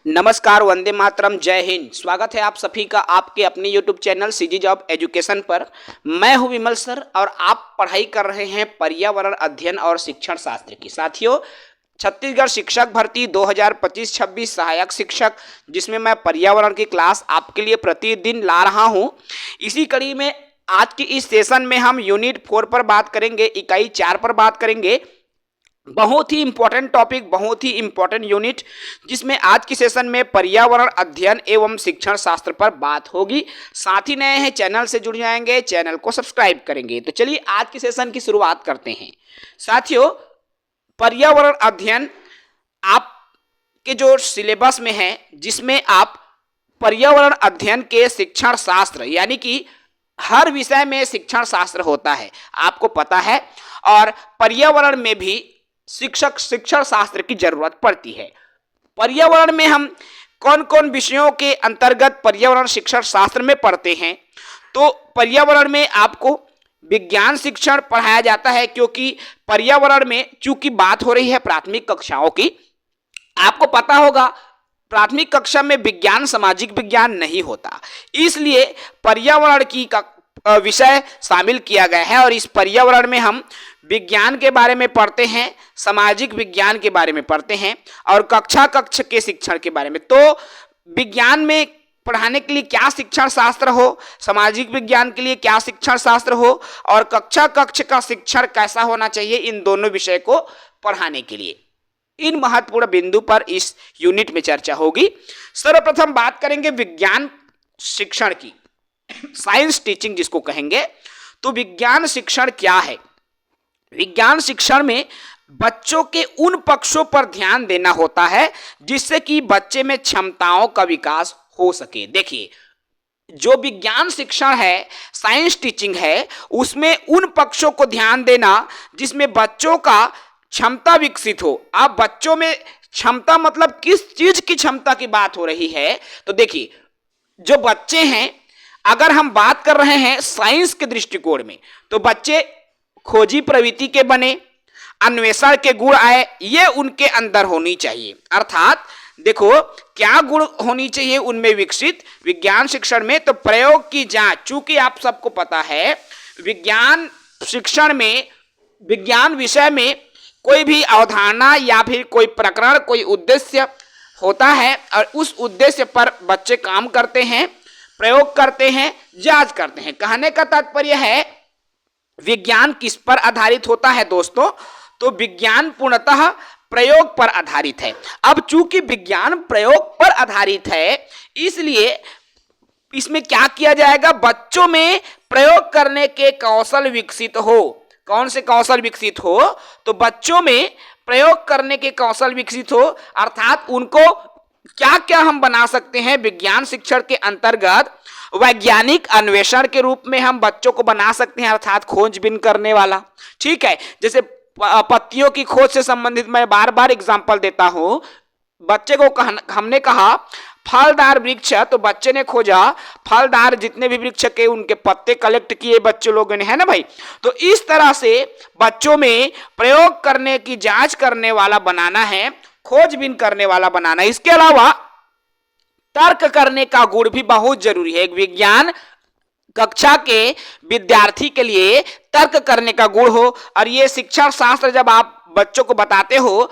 नमस्कार, वंदे मातरम, जय हिंद। स्वागत है आप सभी का आपके अपने YouTube channel CG job education पर। मैं हूं विमल सर और आप पढ़ाई कर रहे हैं पर्यावरण अध्ययन और शिक्षण शास्त्र की। साथियों, छत्तीसगढ़ शिक्षक भर्ती 2025-26 सहायक शिक्षक, जिसमें मैं पर्यावरण की क्लास आपके लिए प्रतिदिन ला रहा हूं। इसी कड़ी में आज की इस सेशन में हम यूनिट 4 पर बात करेंगे, इकाई 4 पर बात करेंगे। बहुत ही इंपॉर्टेंट टॉपिक, बहुत ही इंपॉर्टेंट यूनिट, जिसमें आज की सेशन में पर्यावरण अध्ययन एवं शिक्षण शास्त्र पर बात होगी। साथ ही नए हैं चैनल से जुड़ जाएंगे, चैनल को सब्सक्राइब करेंगे। तो चलिए आज की सेशन की शुरुआत करते हैं। साथियों, पर्यावरण अध्ययन आपके जो सिलेबस में है, जिसमें आप पर्यावरण अध्ययन के शिक्षण शास्त्र, यानी कि हर विषय में शिक्षण शास्त्र होता है, आपको पता है। और पर्यावरण में भी शिक्षण शास्त्र की जरूरत पड़ती है। पर्यावरण में हम कौन कौन विषयों के अंतर्गत पर्यावरण शिक्षण शास्त्र में पढ़ते हैं? तो पर्यावरण में आपको विज्ञान शिक्षण पढ़ाया जाता है, क्योंकि पर्यावरण में चूंकि बात हो रही है प्राथमिक कक्षाओं की, आपको पता होगा प्राथमिक कक्षा में विज्ञान, सामाजिक विज्ञान नहीं होता, इसलिए पर्यावरण की विषय शामिल किया गया है। और इस पर्यावरण में हम विज्ञान के बारे में पढ़ते हैं, सामाजिक विज्ञान के बारे में पढ़ते हैं और कक्षा के शिक्षण के बारे में। तो विज्ञान में पढ़ाने के लिए क्या शिक्षण शास्त्र हो, सामाजिक विज्ञान के लिए क्या शिक्षण शास्त्र हो और कक्षा का शिक्षण कैसा होना चाहिए, इन दोनों विषय को पढ़ाने के लिए इन महत्वपूर्ण बिंदु पर इस यूनिट में चर्चा होगी। सर्वप्रथम बात करेंगे विज्ञान शिक्षण की, साइंस टीचिंग जिसको कहेंगे। तो विज्ञान शिक्षण क्या है? विज्ञान शिक्षण में बच्चों के उन पक्षों पर ध्यान देना होता है जिससे कि बच्चे में क्षमताओं का विकास हो सके। देखिए, जो विज्ञान शिक्षण है, साइंस टीचिंग है, उसमें उन पक्षों को ध्यान देना जिसमें बच्चों का क्षमता विकसित हो। अब बच्चों में क्षमता मतलब किस चीज की क्षमता की बात हो रही है? तो देखिए, जो बच्चे हैं, अगर हम बात कर रहे हैं साइंस के दृष्टिकोण में, तो बच्चे खोजी प्रवृत्ति के बने, अन्वेषण के गुण आए, ये उनके अंदर होनी चाहिए। अर्थात देखो, क्या गुण होनी चाहिए उनमें विकसित विज्ञान शिक्षण में? तो प्रयोग की जांच। चूंकि आप सबको पता है विज्ञान शिक्षण में, विज्ञान विषय में कोई भी अवधारणा या फिर कोई प्रकरण, कोई उद्देश्य होता है और उस उद्देश्य पर बच्चे काम करते हैं, प्रयोग करते हैं, जांच करते हैं। कहने का तात्पर्य है विज्ञान किस पर आधारित होता है दोस्तों? तो विज्ञान पूर्णतः प्रयोग पर आधारित है। अब चूंकि विज्ञान प्रयोग पर आधारित है, इसलिए इसमें क्या किया जाएगा? बच्चों में प्रयोग करने के कौशल विकसित हो। कौन से कौशल विकसित हो? तो बच्चों में प्रयोग करने के कौशल विकसित हो। अर्थात उनको क्या क्या हम बना सकते हैं विज्ञान शिक्षण के अंतर्गत? वैज्ञानिक अन्वेषण के रूप में हम बच्चों को बना सकते हैं, अर्थात खोजबीन करने वाला। ठीक है, जैसे पत्तियों की खोज से संबंधित मैं बार बार एग्जांपल देता हूं। बच्चे को हमने कहा फलदार वृक्ष, तो बच्चे ने खोजा फलदार जितने भी वृक्ष के उनके पत्ते कलेक्ट किए बच्चे लोगों ने, है ना भाई? तो इस तरह से बच्चों में प्रयोग करने की जांच करने वाला बनाना है, खोजबीन करने वाला बनाना। इसके अलावा तर्क करने का गुण भी बहुत जरूरी है। एक विज्ञान कक्षा के विद्यार्थी के लिए तर्क करने का गुण हो, और ये शिक्षण शास्त्र जब आप बच्चों को बताते हो,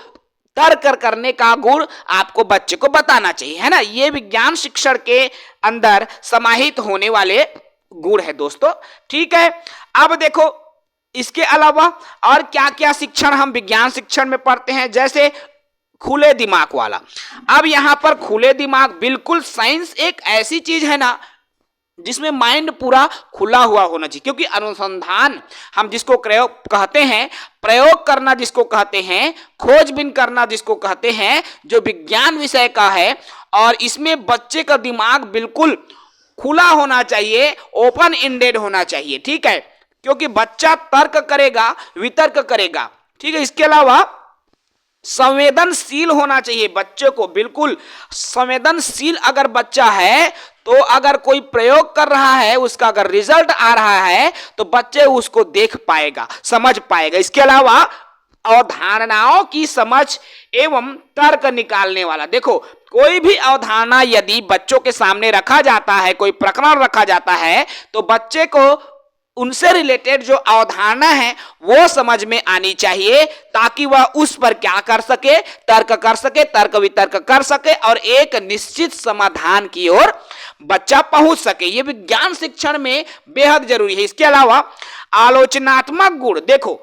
तर्क करने का गुण आपको बच्चे को बताना चाहिए, है ना? ये विज्ञान शिक्षण के अंदर समाहित होने वाले गुण है दोस्तों। ठीक है, अब देखो इसके अलावा और क्या क्या शिक्षण हम विज्ञान शिक्षण में पढ़ते हैं, जैसे खुले दिमाग वाला। अब यहां पर खुले दिमाग, बिल्कुल साइंस एक ऐसी चीज है ना जिसमें माइंड पूरा खुला हुआ होना चाहिए, क्योंकि अनुसंधान हम जिसको कहते हैं, प्रयोग करना जिसको कहते हैं, खोजबीन करना जिसको कहते हैं, जो विज्ञान विषय का है, और इसमें बच्चे का दिमाग बिल्कुल खुला होना चाहिए, ओपन एंडेड होना चाहिए। ठीक है, क्योंकि बच्चा तर्क करेगा, वितर्क करेगा। ठीक है, इसके अलावा संवेदनशील होना चाहिए बच्चे को, बिल्कुल संवेदनशील अगर बच्चा है तो अगर कोई प्रयोग कर रहा है, उसका अगर रिजल्ट आ रहा है तो बच्चे उसको देख पाएगा, समझ पाएगा। इसके अलावा अवधारणाओं की समझ एवं तर्क निकालने वाला। देखो, कोई भी अवधारणा यदि बच्चों के सामने रखा जाता है, कोई प्रकरण रखा जाता है, तो बच्चे को उनसे रिलेटेड जो अवधारणा है वो समझ में आनी चाहिए, ताकि वह उस पर क्या कर सके, तर्क कर सके, तर्क वितर्क कर सके और एक निश्चित समाधान की ओर बच्चा पहुंच सके। ये विज्ञान शिक्षण में बेहद जरूरी है। इसके अलावा आलोचनात्मक गुण, देखो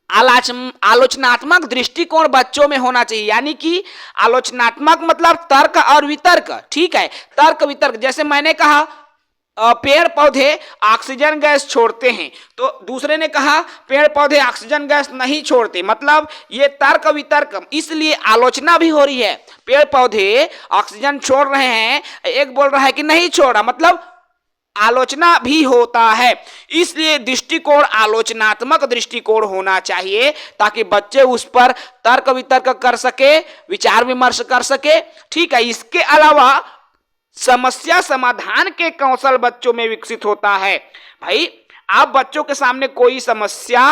आलोचनात्मक दृष्टिकोण बच्चों में होना चाहिए, यानी कि आलोचनात्मक मतलब तर्क और वितर्क, ठीक है, तर्क वितर्क। जैसे मैंने कहा पेड़ पौधे ऑक्सीजन गैस छोड़ते हैं, तो दूसरे ने कहा पेड़ पौधे ऑक्सीजन गैस नहीं छोड़ते, मतलब ये तर्क वितर्क, इसलिए आलोचना भी हो रही है। पेड़ पौधे ऑक्सीजन छोड़ रहे हैं, एक बोल रहा है कि नहीं छोड़ा, मतलब आलोचना भी होता है। इसलिए दृष्टिकोण आलोचनात्मक दृष्टिकोण होना चाहिए, ताकि बच्चे उस पर तर्क वितर्क कर सके, विचार विमर्श कर सके, ठीक है। इसके अलावा समस्या समाधान के कौशल बच्चों में विकसित होता है। भाई आप बच्चों के सामने कोई समस्या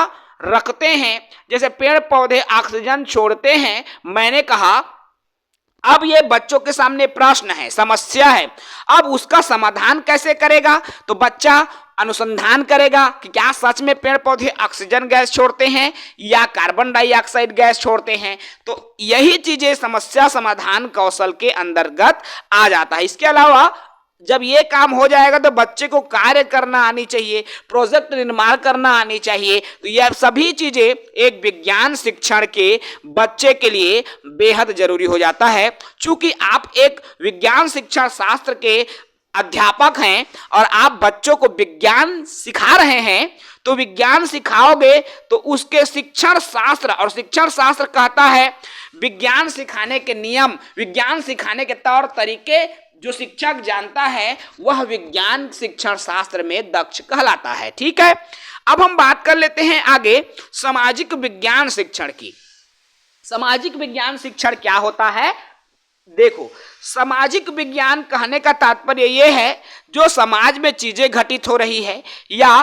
रखते हैं, जैसे पेड़ पौधे ऑक्सीजन छोड़ते हैं, मैंने कहा अब ये बच्चों के सामने प्रश्न है, समस्या है, अब उसका समाधान कैसे करेगा, तो बच्चा अनुसंधान करेगा कि क्या सच में पेड़ पौधे ऑक्सीजन गैस छोड़ते हैं या कार्बन डाइऑक्साइड गैस छोड़ते हैं। तो यही चीजें समस्या समाधान कौशल के अंतर्गत आ जाता है। इसके अलावा जब ये काम हो जाएगा तो बच्चे को कार्य करना आनी चाहिए, प्रोजेक्ट निर्माण करना आनी चाहिए। तो यह सभी चीजें एक विज्ञान शिक्षण के बच्चे के लिए बेहद जरूरी हो जाता है। चूंकि आप एक विज्ञान शिक्षण शास्त्र के अध्यापक हैं और आप बच्चों को विज्ञान सिखा रहे हैं, तो विज्ञान सिखाओगे तो उसके शिक्षण शास्त्र, और शिक्षण शास्त्र कहता है विज्ञान सिखाने के नियम, विज्ञान सिखाने के तौर तरीके जो शिक्षक जानता है वह विज्ञान शिक्षण शास्त्र में दक्ष कहलाता है, ठीक है। अब हम बात कर लेते हैं आगे सामाजिक विज्ञान शिक्षण की। सामाजिक विज्ञान शिक्षण क्या होता है? देखो, सामाजिक विज्ञान कहने का तात्पर्य यह है जो समाज में चीजें घटित हो रही है या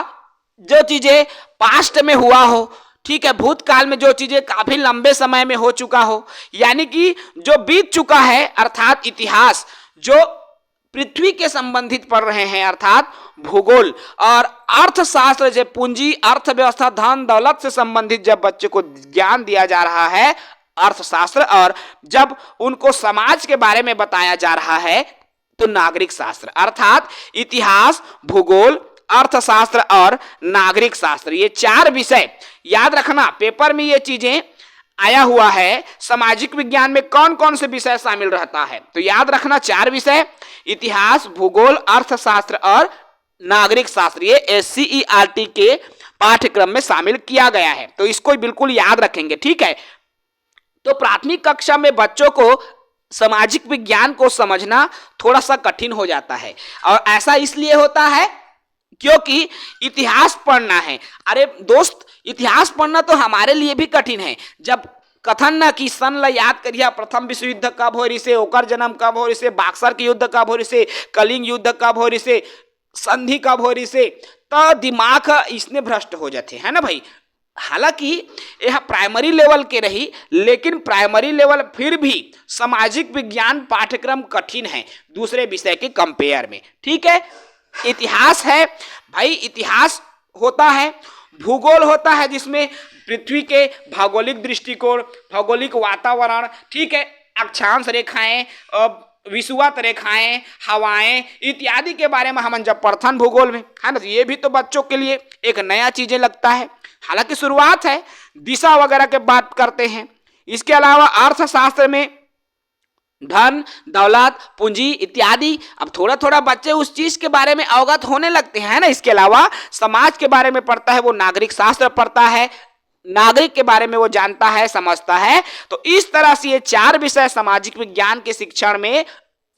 जो चीजें पास्ट में हुआ हो, ठीक है, भूतकाल में जो चीजें काफी लंबे समय में हो चुका हो, यानी कि जो बीत चुका है, अर्थात इतिहास, जो पृथ्वी के संबंधित पढ़ रहे हैं अर्थात भूगोल, और अर्थशास्त्र जो पूंजी अर्थव्यवस्था धन दौलत से संबंधित जब बच्चे को ज्ञान दिया जा रहा है अर्थशास्त्र, और जब उनको समाज के बारे में बताया जा रहा है तो नागरिक शास्त्र, अर्थात इतिहास, भूगोल, अर्थशास्त्र और नागरिक शास्त्र, ये चार विषय याद रखना। पेपर में ये चीजें आया हुआ है, सामाजिक विज्ञान में कौन कौन से विषय शामिल रहता है, तो याद रखना चार विषय, इतिहास, भूगोल, अर्थशास्त्र और नागरिक शास्त्र, ये SCERT के पाठ्यक्रम में शामिल किया गया है, तो इसको बिल्कुल याद रखेंगे, ठीक है। तो प्राथमिक कक्षा में बच्चों को सामाजिक विज्ञान को समझना थोड़ा सा कठिन हो जाता है, और ऐसा इसलिए होता है क्योंकि इतिहास पढ़ना है। अरे दोस्त, इतिहास पढ़ना तो हमारे लिए भी कठिन है। जब कथन न कि सन ला याद करिए, प्रथम विश्व युद्ध कब हो रही से, ओकर जन्म कब हो रही से, बक्सर के युद्ध कब हो रही से, कलिंग युद्ध कब हो रही से, संधि कब हो रही से, तो दिमाग इसने भ्रष्ट हो जाते है ना भाई। हालांकि यह प्राइमरी लेवल के रही, लेकिन प्राइमरी लेवल फिर भी सामाजिक विज्ञान पाठ्यक्रम कठिन है दूसरे विषय के कंपेयर में, ठीक है। इतिहास है भाई, इतिहास होता है, भूगोल होता है जिसमें पृथ्वी के भौगोलिक दृष्टिकोण, भौगोलिक वातावरण, ठीक है, अक्षांश रेखाएं, विषुवत रेखाएं, हवाएं इत्यादि के बारे में हम जब पढ़थन भूगोल में, है ना, ये भी तो बच्चों के लिए एक नया चीजें लगता है। हालांकि शुरुआत है, दिशा वगैरह के बात करते हैं। इसके अलावा अर्थशास्त्र में धन दौलत पूंजी इत्यादि, अब थोड़ा थोड़ा बच्चे उस चीज के बारे में अवगत होने लगते हैं ना। इसके अलावा समाज के बारे में पढ़ता है, वो नागरिक शास्त्र पढ़ता है, नागरिक के बारे में वो जानता है, समझता है। तो इस तरह से ये चार विषय सामाजिक विज्ञान के शिक्षण में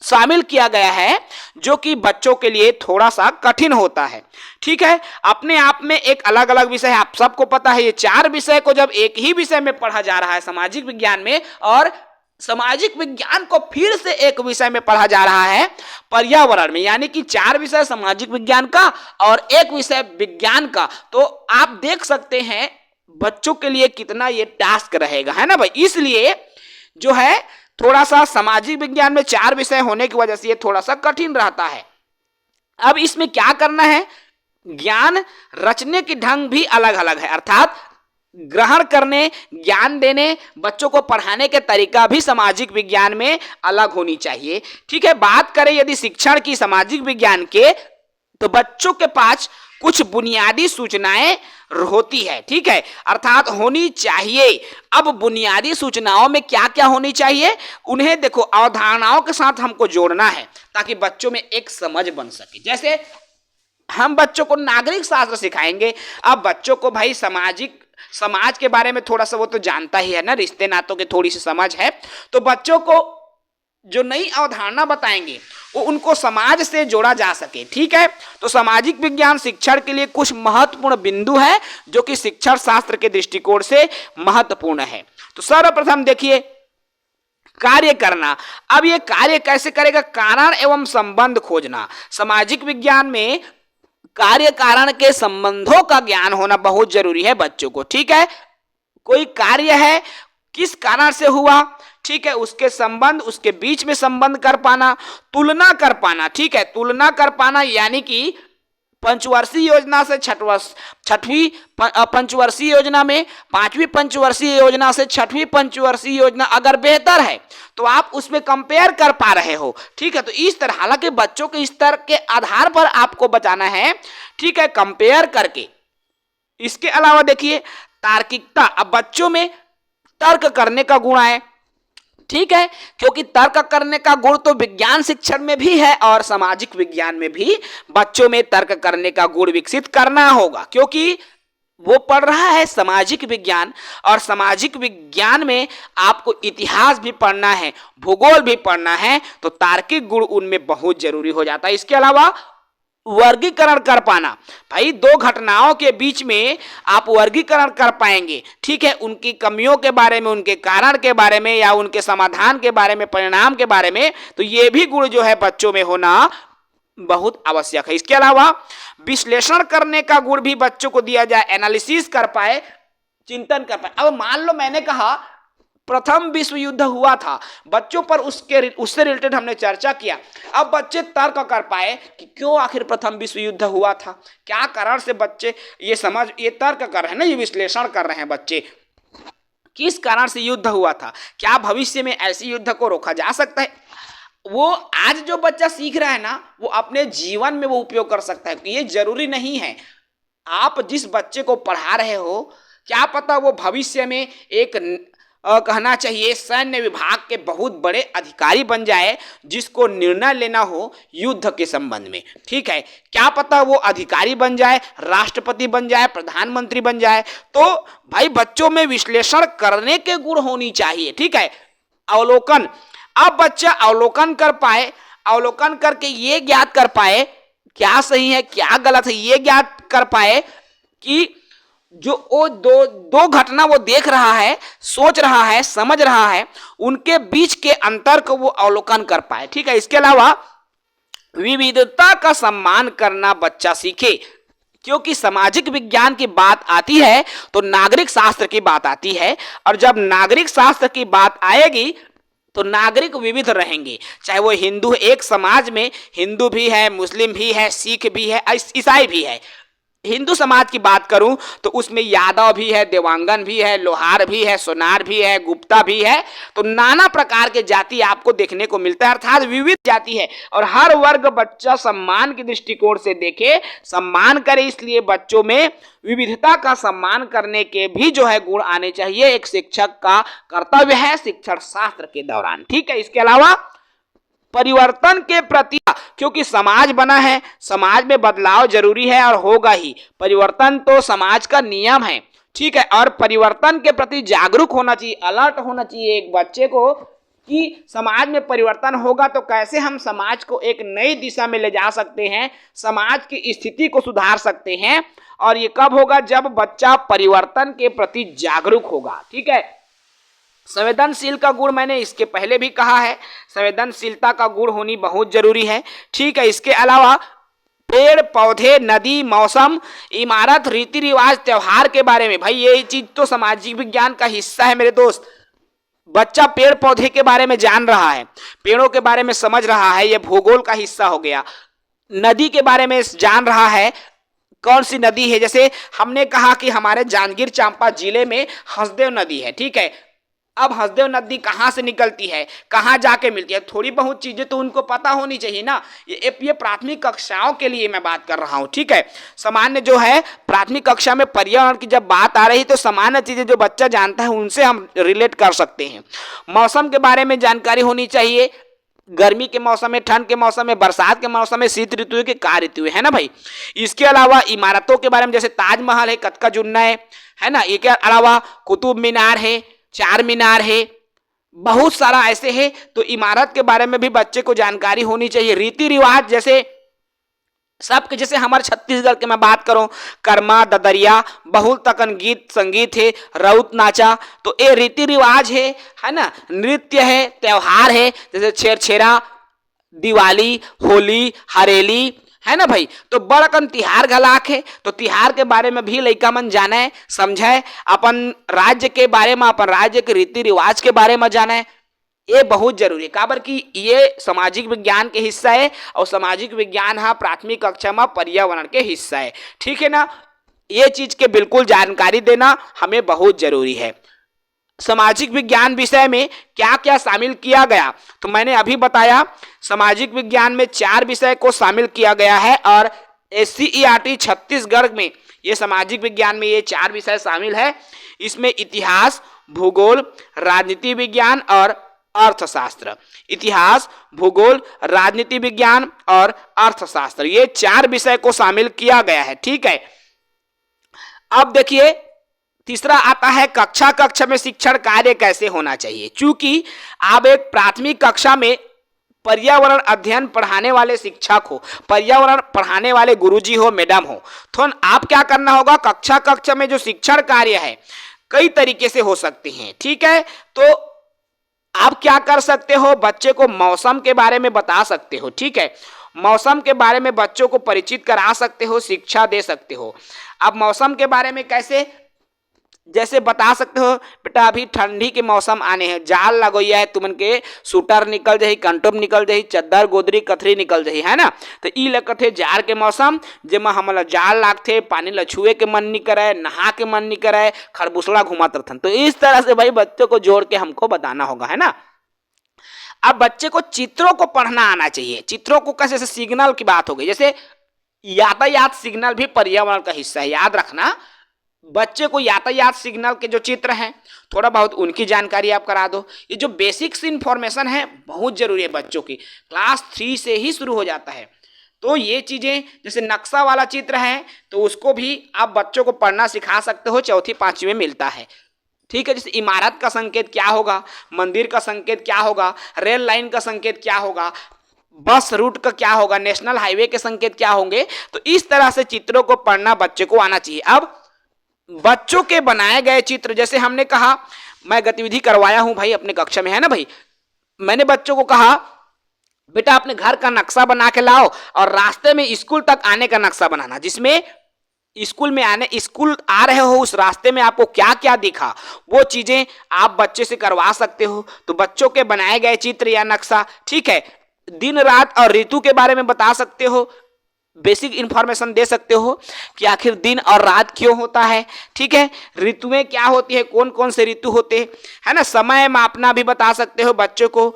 शामिल किया गया है, जो कि बच्चों के लिए थोड़ा सा कठिन होता है, ठीक है। अपने आप में एक अलग अलग विषय, आप सबको पता है, ये चार विषय को जब एक ही विषय में पढ़ा जा रहा है सामाजिक विज्ञान में, और सामाजिक विज्ञान को फिर से एक विषय में पढ़ा जा रहा है पर्यावरण में, यानी कि चार विषय सामाजिक विज्ञान का और एक विषय विज्ञान का, तो आप देख सकते हैं बच्चों के लिए कितना ये टास्क रहेगा, है ना भाई। इसलिए जो है थोड़ा सा सामाजिक विज्ञान में 4 विषय होने की वजह से ये थोड़ा सा कठिन रहता है। अब इसमें क्या करना है, ज्ञान रचने की ढंग भी अलग अलग है, अर्थात ग्रहण करने, ज्ञान देने, बच्चों को पढ़ाने के तरीका भी सामाजिक विज्ञान में अलग होनी चाहिए। ठीक है, बात करें यदि शिक्षण की सामाजिक विज्ञान के, तो बच्चों के पास कुछ बुनियादी सूचनाएं होती है। ठीक है, अर्थात होनी चाहिए। अब बुनियादी सूचनाओं में क्या क्या होनी चाहिए, उन्हें देखो अवधारणाओं के साथ हमको जोड़ना है ताकि बच्चों में एक समझ बन सके। जैसे हम बच्चों को नागरिक शास्त्र सिखाएंगे। अब बच्चों को भाई समाज के बारे में थोड़ा सा वो तो जानता ही है ना, रिश्ते नातों की थोड़ी सी समझ है, तो बच्चों को जो नई अवधारणा बताएंगे वो उनको समाज से जोड़ा जा सके। ठीक है, तो सामाजिक विज्ञान शिक्षण के लिए कुछ महत्वपूर्ण बिंदु है जो कि शिक्षण शास्त्र के दृष्टिकोण से महत्वपूर्ण है। तो सर्वप्रथम देखिए, कार्य करना। अब ये कार्य कैसे करेगा, कारण एवं संबंध खोजना। सामाजिक विज्ञान में कार्य कारण के संबंधों का ज्ञान होना बहुत जरूरी है बच्चों को। ठीक है, कोई कार्य है, किस कारण से हुआ, ठीक है, उसके संबंध, उसके बीच में संबंध कर पाना, तुलना कर पाना। ठीक है, तुलना कर पाना यानी कि पंचवर्षीय योजना से छठवीं पंचवर्षीय योजना में, पांचवी पंचवर्षीय योजना से छठवीं पंचवर्षीय योजना अगर बेहतर है तो आप उसमें कंपेयर कर पा रहे हो। ठीक है, तो इस तरह, हालांकि बच्चों के स्तर के आधार पर आपको बताना है। ठीक है, कंपेयर करके। इसके अलावा देखिए तार्किकता। अब बच्चों में तर्क करने का गुण आए। ठीक है, क्योंकि तर्क करने का गुण तो विज्ञान शिक्षण में भी है और सामाजिक विज्ञान में भी बच्चों में तर्क करने का गुण विकसित करना होगा, क्योंकि वो पढ़ रहा है सामाजिक विज्ञान, और सामाजिक विज्ञान में आपको इतिहास भी पढ़ना है, भूगोल भी पढ़ना है, तो तार्किक गुण उनमें बहुत जरूरी हो जाता है। इसके अलावा वर्गीकरण कर पाना। भाई दो घटनाओं के बीच में आप वर्गीकरण कर पाएंगे। ठीक है, उनकी कमियों के बारे में, उनके कारण के बारे में, या उनके समाधान के बारे में, परिणाम के बारे में, तो ये भी गुण जो है बच्चों में होना बहुत आवश्यक है। इसके अलावा विश्लेषण करने का गुण भी बच्चों को दिया जाए, एनालिसिस कर पाए, चिंतन कर पाए। अब मान लो मैंने कहा प्रथम विश्व युद्ध हुआ था, बच्चों पर उससे रिलेटेड हमने चर्चा किया। अब बच्चे तर्क कर पाए कि क्यों आखिर प्रथम विश्व युद्ध हुआ था, क्या कारण से बच्चे ये तर्क कर रहे हैं ना, ये विश्लेषण कर रहे हैं बच्चे, किस कारण से युद्ध हुआ था, क्या भविष्य में ऐसे युद्ध को रोका जा सकता है। वो आज जो बच्चा सीख रहा है ना, वो अपने जीवन में वो उपयोग कर सकता है। ये जरूरी नहीं है आप जिस बच्चे को पढ़ा रहे हो, क्या पता वो भविष्य में एक कहना चाहिए सैन्य विभाग के बहुत बड़े अधिकारी बन जाए, जिसको निर्णय लेना हो युद्ध के संबंध में। ठीक है, क्या पता वो अधिकारी बन जाए, राष्ट्रपति बन जाए, प्रधानमंत्री बन जाए। तो भाई बच्चों में विश्लेषण करने के गुण होनी चाहिए। ठीक है, अवलोकन। अब बच्चा अवलोकन कर पाए, अवलोकन करके ये ज्ञात कर पाए क्या सही है क्या गलत है, ये ज्ञात कर पाए कि जो वो दो घटना वो देख रहा है, सोच रहा है, समझ रहा है, उनके बीच के अंतर को वो अवलोकन कर पाए। ठीक है, इसके अलावा विविधता का सम्मान करना बच्चा सीखे, क्योंकि सामाजिक विज्ञान की बात आती है तो नागरिक शास्त्र की बात आती है, और जब नागरिक शास्त्र की बात आएगी तो नागरिक विविध रहेंगे। चाहे वो हिंदू, एक समाज में हिंदू भी है, मुस्लिम भी है, सिख भी है, ईसाई भी है। हिंदू समाज की बात करूं तो उसमें यादव भी है, देवांगन भी है, लोहार भी है, सोनार भी है, गुप्ता भी है। तो नाना प्रकार के जाति आपको देखने को मिलता है, अर्थात विविध जाति है, और हर वर्ग बच्चा सम्मान के दृष्टिकोण से देखे, सम्मान करे। इसलिए बच्चों में विविधता का सम्मान करने के भी जो है गुण आने चाहिए, एक शिक्षक का कर्तव्य है शिक्षण शास्त्र के दौरान। ठीक है, इसके अलावा परिवर्तन के प्रति, क्योंकि समाज बना है, समाज में बदलाव जरूरी है और होगा ही, परिवर्तन तो समाज का नियम है। ठीक है, और परिवर्तन के प्रति जागरूक होना चाहिए, अलर्ट होना चाहिए एक बच्चे को कि समाज में परिवर्तन होगा तो कैसे हम समाज को एक नई दिशा में ले जा सकते हैं, समाज की स्थिति को सुधार सकते हैं। और ये कब होगा, जब बच्चा परिवर्तन के प्रति जागरूक होगा। ठीक है, संवेदनशील का गुण मैंने इसके पहले भी कहा है, संवेदनशीलता का गुण होनी बहुत जरूरी है। ठीक है, इसके अलावा पेड़ पौधे, नदी, मौसम, इमारत, रीति रिवाज, त्योहार के बारे में, भाई ये चीज तो सामाजिक विज्ञान का हिस्सा है मेरे दोस्त। बच्चा पेड़ पौधे के बारे में जान रहा है, पेड़ों के बारे में समझ रहा है, ये भूगोल का हिस्सा हो गया। नदी के बारे में जान रहा है, कौन सी नदी है, जैसे हमने कहा कि हमारे जांजगीर चांपा जिले में हसदेव नदी है, ठीक है। अब हसदेव नदी कहाँ से निकलती है, कहाँ जाके मिलती है, थोड़ी बहुत चीजें तो उनको पता होनी चाहिए ना। ये प्राथमिक कक्षाओं के लिए मैं बात कर रहा हूँ, ठीक है। सामान्य जो है प्राथमिक कक्षा में पर्यावरण की जब बात आ रही तो सामान्य चीजें जो बच्चा जानता है उनसे हम रिलेट कर सकते हैं। मौसम के बारे में जानकारी होनी चाहिए, गर्मी के मौसम में, ठंड के मौसम में, बरसात के मौसम में, शीत ऋतु के क्या ऋतु है ना भाई। इसके अलावा इमारतों के बारे में, जैसे ताजमहल है, कतका जुन्ना है ना। इसके अलावा कुतुब मीनार है, चार मीनार है, बहुत सारा ऐसे है। तो इमारत के बारे में भी बच्चे को जानकारी होनी चाहिए। रीति रिवाज जैसे सबके, जैसे हमारे छत्तीसगढ़ के मैं बात करूं, कर्मा, ददरिया, बहुल तकन गीत संगीत है, राउत नाचा, तो ये रीति रिवाज है ना, नृत्य है, त्योहार है, जैसे छेरछेरा, दिवाली, होली, हरेली, है ना भाई। तो बड़कन तिहार घलाक है, तो तिहार के बारे में भी लइका मन जाने समझे, अपन राज्य के बारे में, अपन राज्य के रीति रिवाज के बारे में जाने, ये बहुत जरूरी है। काबर कि ये सामाजिक विज्ञान के हिस्सा है और सामाजिक विज्ञान हा प्राथमिक कक्षा में पर्यावरण के हिस्सा है, ठीक है ना। ये चीज के बिल्कुल जानकारी देना हमें बहुत जरूरी है। सामाजिक विज्ञान विषय में क्या क्या शामिल किया गया, तो मैंने अभी बताया सामाजिक विज्ञान में 4 विषय को शामिल किया गया है और SCERT छत्तीसगढ़ में ये सामाजिक विज्ञान में ये 4 विषय शामिल है। इसमें इतिहास, भूगोल, राजनीति विज्ञान और अर्थशास्त्र। इतिहास, भूगोल, राजनीति विज्ञान और अर्थशास्त्र, ये 4 विषय को शामिल किया गया है, ठीक है। अब देखिए तीसरा आता है कक्षा में शिक्षण कार्य कैसे होना चाहिए। चूंकि आप एक प्राथमिक कक्षा में पर्यावरण अध्ययन पढ़ाने वाले शिक्षक हो, पर्यावरण पढ़ाने वाले गुरुजी हो, मैडम हो, तो आप क्या करना होगा, कक्षा में जो शिक्षण कार्य है कई तरीके से हो सकते हैं, ठीक है। तो आप क्या कर सकते हो, बच्चे को मौसम के बारे में बता सकते हो, ठीक है। मौसम के बारे में बच्चों को परिचित करा सकते हो, शिक्षा दे सकते हो। अब मौसम के बारे में कैसे, जैसे बता सकते हो, बेटा अभी ठंडी के मौसम आने हैं, जाल लगोइया है, तुमन के सूटर निकल जाही, कंटोम निकल जाही, चद्दर गोदरी कथरी निकल जाही, है ना। तो ई लगत है जार के मौसम, जेमा हमला जाल लागथे, पानी ला छुए के मन नहीं करे, नहा के मन नहीं करे, खरबूसड़ा घुमात रहथन। तो इस तरह से भाई बच्चों को जोड़ के हमको बताना होगा, है ना। अब बच्चे को चित्रों को पढ़ना आना चाहिए। चित्रों को कैसे, जैसे सिग्नल की बात हो गई, जैसे यातायात सिग्नल भी पर्यावरण का हिस्सा है, याद रखना। बच्चे को यातायात सिग्नल के जो चित्र हैं थोड़ा बहुत उनकी जानकारी आप करा दो। ये जो बेसिक्स इंफॉर्मेशन है बहुत जरूरी है, बच्चों की क्लास 3 से ही शुरू हो जाता है। तो ये चीजें, जैसे नक्शा वाला चित्र है तो उसको भी आप बच्चों को पढ़ना सिखा सकते हो, 4वीं 5वीं में मिलता है, ठीक है। जैसे इमारत का संकेत क्या होगा, मंदिर का संकेत क्या होगा, रेल लाइन का संकेत क्या होगा, बस रूट का क्या होगा, नेशनल हाईवे के संकेत क्या होंगे। तो इस तरह से चित्रों को पढ़ना बच्चे को आना चाहिए। अब बच्चों के बनाए गए चित्र, जैसे हमने कहा, मैं गतिविधि करवाया हूं भाई अपने कक्षा में, है ना भाई। मैंने बच्चों को कहा बेटा अपने घर का नक्शा बना के लाओ और रास्ते में स्कूल तक आने का नक्शा बनाना, जिसमें स्कूल आ रहे हो उस रास्ते में आपको क्या क्या दिखा, वो चीजें आप बच्चे से करवा सकते हो। तो बच्चों के बनाए गए चित्र या नक्शा, ठीक है। दिन रात और ऋतु के बारे में बता सकते हो, बेसिक इंफॉर्मेशन दे सकते हो कि आखिर दिन और रात क्यों होता है, ठीक है। ऋतुएं क्या होती है, कौन कौन से ऋतु होते हैं, है ना। समय मापना भी बता सकते हो बच्चों को,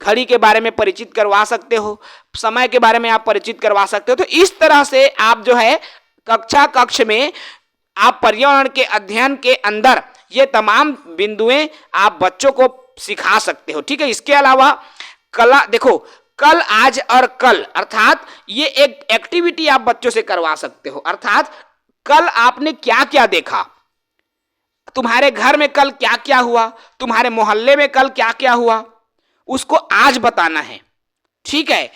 घड़ी के बारे में परिचित करवा सकते हो, समय के बारे में आप परिचित करवा सकते हो। तो इस तरह से आप जो है कक्ष में आप पर्यावरण के अध्ययन के अंदर ये तमाम बिंदुएं आप बच्चों को सिखा सकते हो, ठीक है। इसके अलावा कला, देखो कल, आज और कल, अर्थात ये एक एक्टिविटी आप बच्चों से करवा सकते हो। अर्थात कल आपने क्या क्या देखा, तुम्हारे घर में कल क्या क्या हुआ, तुम्हारे मोहल्ले में कल क्या क्या हुआ, उसको आज बताना है, ठीक है।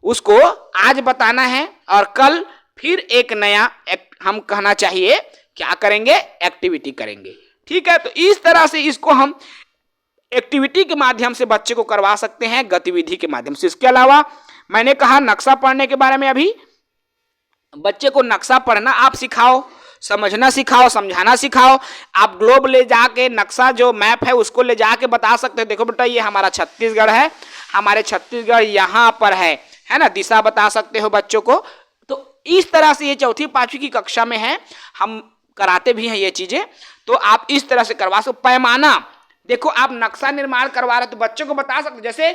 उसको आज बताना है और कल फिर एक नया हम कहना चाहिए क्या करेंगे, एक्टिविटी करेंगे, ठीक है। तो इस तरह से इसको हम एक्टिविटी के माध्यम से बच्चे को करवा सकते हैं, गतिविधि के माध्यम से। इसके अलावा मैंने कहा नक्शा पढ़ने के बारे में, अभी बच्चे को नक्शा पढ़ना आप सिखाओ, समझना सिखाओ, समझाना सिखाओ। आप ग्लोब ले जाके नक्शा जो मैप है उसको ले जाके बता सकते हो, देखो बेटा ये हमारा छत्तीसगढ़ है, हमारे छत्तीसगढ़ यहाँ पर है ना, दिशा बता सकते हो बच्चों को। तो इस तरह से ये चौथी पांचवी की कक्षा में है, हम कराते भी हैं ये चीजें, तो आप इस तरह से करवा सकते। पैमाना देखो, आप नक्शा निर्माण करवा रहे हो तो बच्चों को बता सकते, जैसे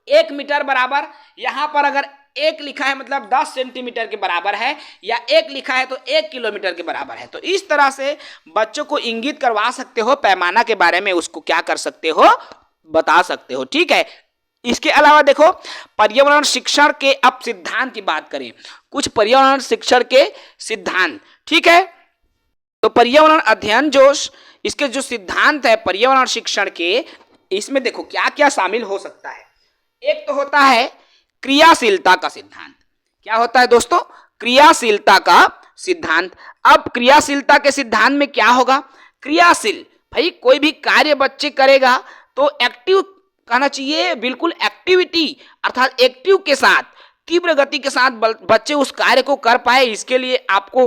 1 मीटर बराबर, यहां पर अगर 1 लिखा है मतलब 10 सेंटीमीटर के बराबर है, या 1 लिखा है तो 1 किलोमीटर के बराबर है। तो इस तरह से बच्चों को इंगित करवा सकते हो, पैमाना के बारे में उसको क्या कर सकते हो, बता सकते हो। ठीक है, इसके अलावा देखो पर्यावरण शिक्षण के अब सिद्धांत की बात करें, कुछ पर्यावरण शिक्षण के सिद्धांत। ठीक है, तो पर्यावरण अध्ययन जो इसके जो सिद्धांत है पर्यावरण शिक्षण के, इसमें देखो क्या क्या शामिल हो सकता है। एक तो होता है क्रियाशीलता का सिद्धांत। क्या होता है दोस्तों? क्रियाशीलता का सिद्धांत। अब क्रियाशीलता के सिद्धांत में क्या होगा? क्रियाशील, भाई कोई भी कार्य बच्चे करेगा तो एक्टिव कहना चाहिए, बिल्कुल एक्टिविटी अर्थात एक्टिव के साथ, तीव्र गति के साथ बच्चे उस कार्य को कर पाए, इसके लिए आपको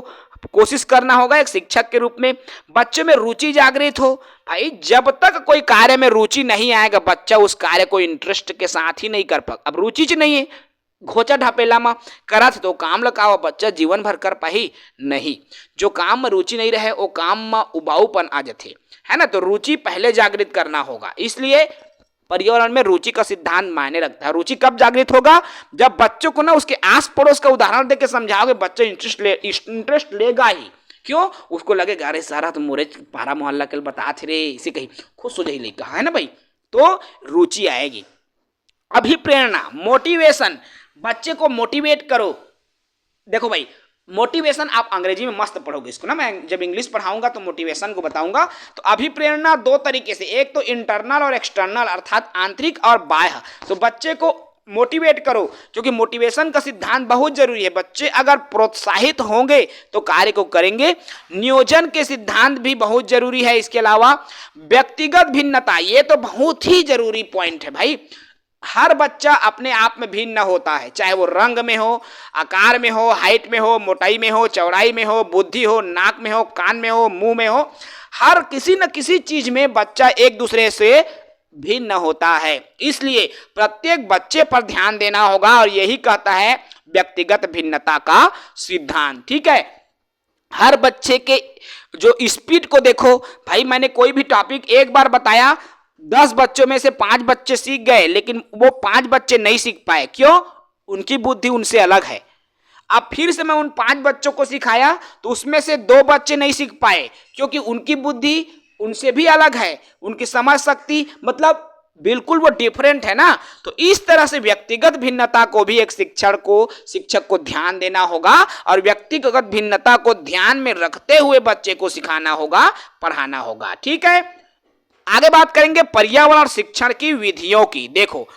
कोशिश करना होगा एक शिक्षक के रूप में। बच्चे में रुचि जागृत हो, भाई जब तक कोई कार्य में रुचि नहीं आएगा बच्चा उस कार्य को इंटरेस्ट के साथ ही नहीं कर पाएगा। अब रुचि च नहीं है, घोचा ढापेला में करत तो काम लगाओ, बच्चा जीवन भर कर पाही नहीं। जो काम में रुचि नहीं रहे वो काम में उबाऊपन आ जाते, है ना। तो रुचि पहले जागृत करना होगा, इसलिए पर्यावरण में रुचि का सिद्धांत मायने रखता है। रुचि कब जागृत होगा? जब बच्चों को ना उसके आस पड़ोस का उदाहरण देकर समझाओगे, बच्चा इंटरेस्ट लेगा ही। क्यों? उसको लगेगा अरे सारा तो मोरे पारा मोहल्ला के बता थे रे, इसे कहीं खुश हो जाए लेगा, है ना भाई। तो रुचि आएगी। अभिप्रेरणा, मोटिवेशन, बच्चे को मोटिवेट करो। देखो भाई मोटिवेशन आप अंग्रेजी में मस्त पढ़ोगे इसको ना, मैं जब इंग्लिश पढ़ाऊंगा तो मोटिवेशन को बताऊंगा। तो अभिप्रेरणा 2 तरीके से, एक तो इंटरनल और एक्सटर्नल अर्थात आंतरिक और बाह्य। तो बच्चे को मोटिवेट करो, क्योंकि मोटिवेशन का सिद्धांत बहुत जरूरी है। बच्चे अगर प्रोत्साहित होंगे तो कार्य को करेंगे। नियोजन के सिद्धांत भी बहुत जरूरी है। इसके अलावा व्यक्तिगत भिन्नता, ये तो बहुत ही जरूरी पॉइंट है भाई। हर बच्चा अपने आप में भिन्न होता है, चाहे वो रंग में हो, आकार में हो, हाइट में हो, मोटाई में हो, चौड़ाई में हो, बुद्धि हो, नाक में हो, कान में हो, मुंह में हो, हर किसी न किसी चीज में बच्चा एक दूसरे से भिन्न होता है। इसलिए प्रत्येक बच्चे पर ध्यान देना होगा, और यही कहता है व्यक्तिगत भिन्नता का सिद्धांत। ठीक है, हर बच्चे के जो स्पीड को देखो भाई, मैंने कोई भी टॉपिक एक बार बताया, 10 बच्चों में से 5 बच्चे सीख गए, लेकिन वो 5 बच्चे नहीं सीख पाए। क्यों? उनकी बुद्धि उनसे अलग है। अब फिर से मैं उन 5 बच्चों को सिखाया तो उसमें से 2 बच्चे नहीं सीख पाए, क्योंकि उनकी बुद्धि उनसे भी अलग है, उनकी समझ शक्ति मतलब बिल्कुल वो डिफरेंट है ना। तो इस तरह से व्यक्तिगत भिन्नता को भी एक शिक्षक को ध्यान देना होगा, और व्यक्तिगत भिन्नता को ध्यान में रखते हुए बच्चे को सिखाना होगा, पढ़ाना होगा। ठीक है, आगे बात करेंगे पर्यावरण शिक्षण की विधियों की। देखो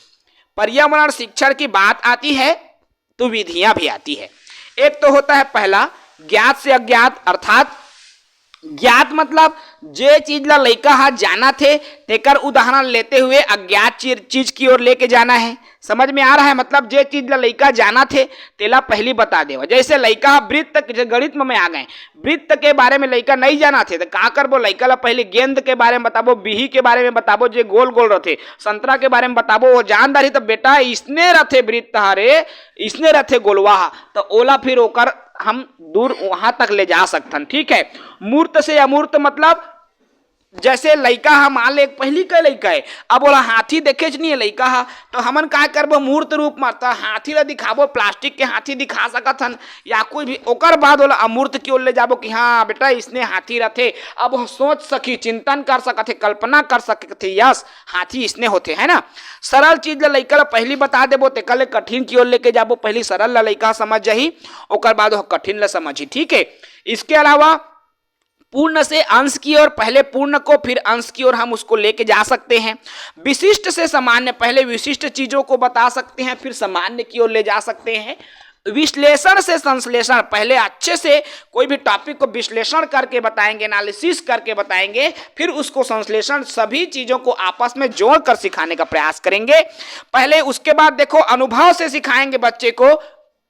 पर्यावरण शिक्षण की बात आती है तो विधियां भी आती है। एक तो होता है पहला ज्ञात से अज्ञात, अर्थात ज्ञात मतलब जे चीज ला लइका हाथ जाना थे तेकर उदाहरण लेते हुए अज्ञात चीज की ओर लेके जाना है। समझ में आ रहा है? मतलब जे चीज ला लइका जाना थे तेला पहली बता देवा। जैसे लइका वृत्त गणित में आ गए, वृत्त के बारे में लइका नहीं जाना थे तो का करबो, लइका ला पहले गेंद के बारे में बताबो, बिही के बारे में बताबो, जे गोल गोल रहते, संतरा के बारे में बताबो। वो जान रही तो बेटा इसने रथे वृत्त हरे, इसने रथे गोलवा, तो ओला फिर ओकर हम दूर वहां तक ले जा सकते। ठीक है, मूर्त से अमूर्त मतलब जैसे लइका हा मान ले पहली का लइका है, अब बोला हाथी देखे नहीं है लइका हा, तो हमन का करबो मूर्त रूप में तो हाथी ला दिखाबो, प्लास्टिक के हाथी दिखा सकत हन, या कोई भी ओकर बाद बोला अमूर्त की ओर ले जाबो कि हाँ बेटा इसने हाथी रथे। अब वो सोच सकी, चिंतन कर सकते, कल्पना कर सकते, यस हाथी इसने होते, है ना। सरल चीज ला लइका ला पहली बता देबो ते कल कठिन की ओर लेके जाबो, पहली सरल ला लइका समझ जाही, ओकर बाद वो कठिन ला समझी। ठीक है, इसके अलावा पूर्ण से अंश की ओर, पहले पूर्ण को फिर अंश की ओर हम उसको लेके जा सकते हैं। विशिष्ट से सामान्य, पहले विशिष्ट चीजों को बता सकते हैं फिर सामान्य की ओर ले जा सकते हैं। विश्लेषण से संश्लेषण, पहले अच्छे से कोई भी टॉपिक को विश्लेषण करके बताएंगे, एनालिसिस करके बताएंगे, फिर उसको संश्लेषण सभी चीजों को आपस में जोड़कर सिखाने का प्रयास करेंगे पहले। उसके बाद देखो अनुभव से सिखाएंगे बच्चे को,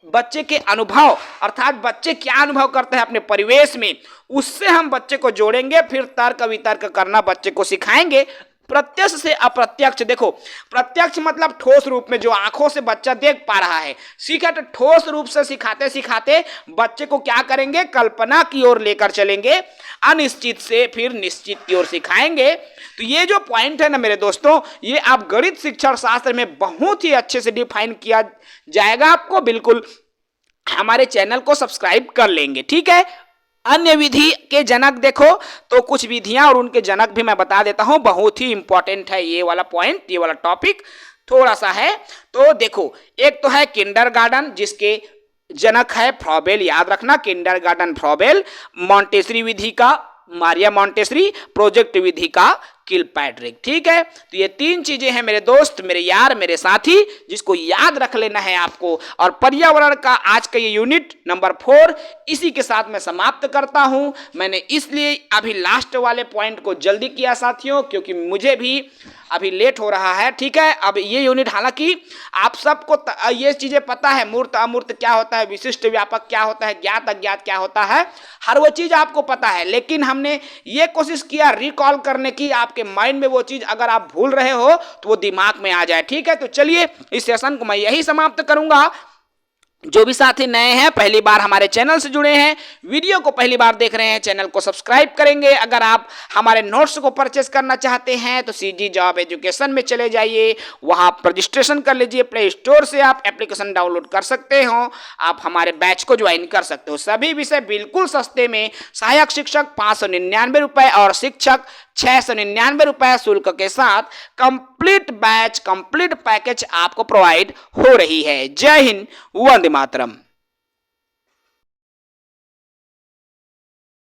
बच्चे के अनुभव अर्थात बच्चे क्या अनुभव करते हैं अपने परिवेश में, उससे हम बच्चे को जोड़ेंगे, फिर तर्क वितर्क करना बच्चे को सिखाएंगे। प्रत्यक्ष से अप्रत्यक्ष, देखो प्रत्यक्ष मतलब ठोस रूप में जो आंखों से बच्चा देख पा रहा है, सीखा तो ठोस रूप से सिखाते सिखाते बच्चे को क्या करेंगे, कल्पना की ओर लेकर चलेंगे, अनिश्चित से फिर निश्चित की ओर सिखाएंगे। तो ये जो पॉइंट है ना मेरे दोस्तों, ये आप गणित शिक्षण शास्त्र में बहुत ही अच्छे से डिफाइन किया जाएगा आपको। बिल्कुल हमारे चैनल को सब्सक्राइब कर लेंगे, ठीक है। अन्य विधि के जनक देखो तो कुछ विधियां और उनके जनक भी मैं बता देता हूं, बहुत ही इंपॉर्टेंट है ये वाला पॉइंट, ये वाला टॉपिक थोड़ा सा है। तो देखो एक तो है किंडरगार्टन, जिसके जनक है फ्रॉबेल, याद रखना किंडरगार्टन फ्रॉबेल, मॉन्टेसरी विधि का मारिया मॉन्टेसरी, प्रोजेक्ट विधि का किलपैट्रिक, ठीक है। तो ये तीन चीजें हैं मेरे दोस्त, मेरे यार, मेरे साथी, जिसको याद रख लेना है आपको। और पर्यावरण का आज का ये यूनिट नंबर 4 इसी के साथ मैं समाप्त करता हूं। मैंने इसलिए अभी लास्ट वाले पॉइंट को जल्दी किया साथियों, क्योंकि मुझे भी अभी लेट हो रहा है, ठीक है। अब ये यूनिट, हालांकि आप सबको ये चीजें पता है, मूर्त अमूर्त क्या होता है, विशिष्ट व्यापक क्या होता है, ज्ञात अज्ञात क्या होता है, हर वो चीज आपको पता है, लेकिन हमने ये कोशिश किया रिकॉल करने की, आपके माइंड में वो चीज अगर आप भूल रहे हो तो वो दिमाग में आ जाए, ठीक है। तो चलिए इस सेशन को मैं यही समाप्त करूंगा। जो भी साथी नए हैं, पहली बार हमारे चैनल से जुड़े हैं, वीडियो को पहली बार देख रहे हैं, चैनल को सब्सक्राइब करेंगे। अगर आप हमारे नोट्स को परचेस करना चाहते हैं तो सीजी जॉब एजुकेशन में चले जाइए, वहां रजिस्ट्रेशन कर लीजिए, प्ले स्टोर से आप एप्लीकेशन डाउनलोड कर सकते हो, आप हमारे बैच को ज्वाइन कर सकते हो। सभी विषय बिल्कुल सस्ते में, सहायक शिक्षक 599 रुपए और शिक्षक 699 रुपए शुल्क के साथ कंप्लीट बैच, कंप्लीट पैकेज आपको प्रोवाइड हो रही है। जय हिंद, वंदे मातरम।